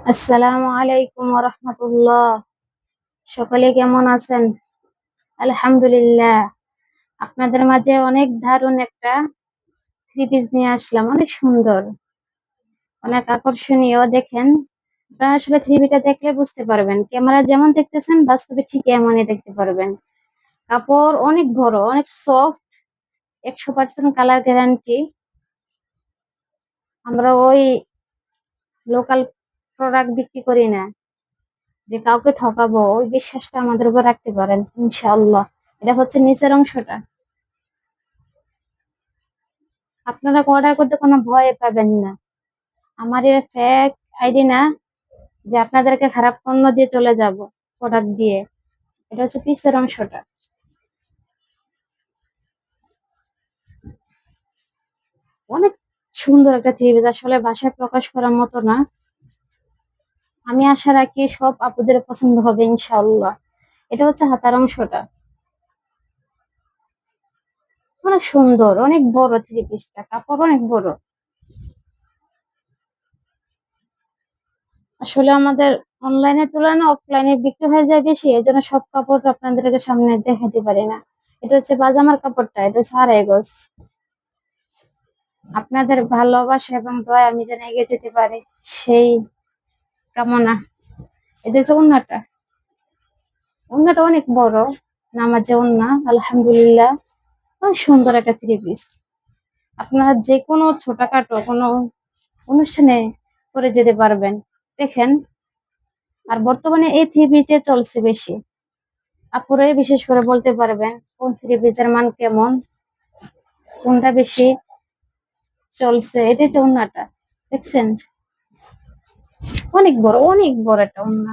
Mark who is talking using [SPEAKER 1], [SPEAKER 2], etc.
[SPEAKER 1] আসসালামু আলাইকুম ওয়া রাহমাতুল্লাহ। সকলে কেমন আছেন? আলহামদুলিল্লাহ। আপনাদের মাঝে অনেক দারুণ একটা থ্রি পিস নিয়ে আসলাম। অনেক সুন্দর, অনেক আকর্ষণীয়। দেখেন, আপনারা আসলে থ্রি পিসটা দেখলে বুঝতে পারবেন। ক্যামেরা যেমন দেখতেছেন বাস্তবে ঠিক এমনই দেখতে পারবেন। কাপড় অনেক বড়, অনেক সফট, 100% কালার গ্যারান্টি। আমরা ওই লোকাল প্রোডাক্ট বিক্রি করি না যে কাউকে ঠকাবো, ওই বিশ্বাসটা আমাদের উপর রাখতে পারেন ইনশাআল্লাহ। এটা হচ্ছে নিচের অংশটা। আপনারা অর্ডার করতে কোনো ভয় পাবেন না। আমার এ ফেক আইডি না যে আপনাদেরকে খারাপ পণ্য দিয়ে চলে যাব প্রোডাক্ট দিয়ে। এটা হচ্ছে পিসের অংশটা। অনেক সুন্দর একটা থ্রি পিস, আসলে ভাষায় প্রকাশ করার মতো না। আমি আশা রাখি সব আপুদের পছন্দ হবে ইনশাআল্লাহ। এটা হচ্ছে হাতার অংশটা। অনেক সুন্দর, অনেক বড় থ্রি পিসটা, কাপড় অনেক বড়। আসলে আমাদের অনলাইনের তুলনায় অফলাইনে বিক্রি হয়ে যায় বেশি, এজন্য সব কাপড় আপনাদেরকে সামনে দেখাতে পারি না। এটা হচ্ছে পাজামার কাপড়টা, এটা হচ্ছে 2.5 গজ। আপনাদের ভালোবাসা এবং দয়া আমি যেন এগিয়ে যেতে পারি, সেই কামনা। এটা হচ্ছে ওড়নাটা। ওড়নাটা অনেক বড়, নামাজে ওড়না, আলহামদুলিল্লাহ। অনেক সুন্দর একটা থ্রি পিস। আপনারা যে কোনো ছোটখাটো কোনো অনুষ্ঠানে পরে যেতে পারবেন। দেখেন, আর বর্তমানে এই থ্রি পিসটা চলছে বেশি। আপুরাই বিশেষ করে বলতে পারবেন কোন থ্রি পিসের মান কেমন, কোনটা বেশি চলছে। এটা হচ্ছে ওড়নাটা, দেখছেন? অনেক বড়, অনেক বড় একটা ওড়না।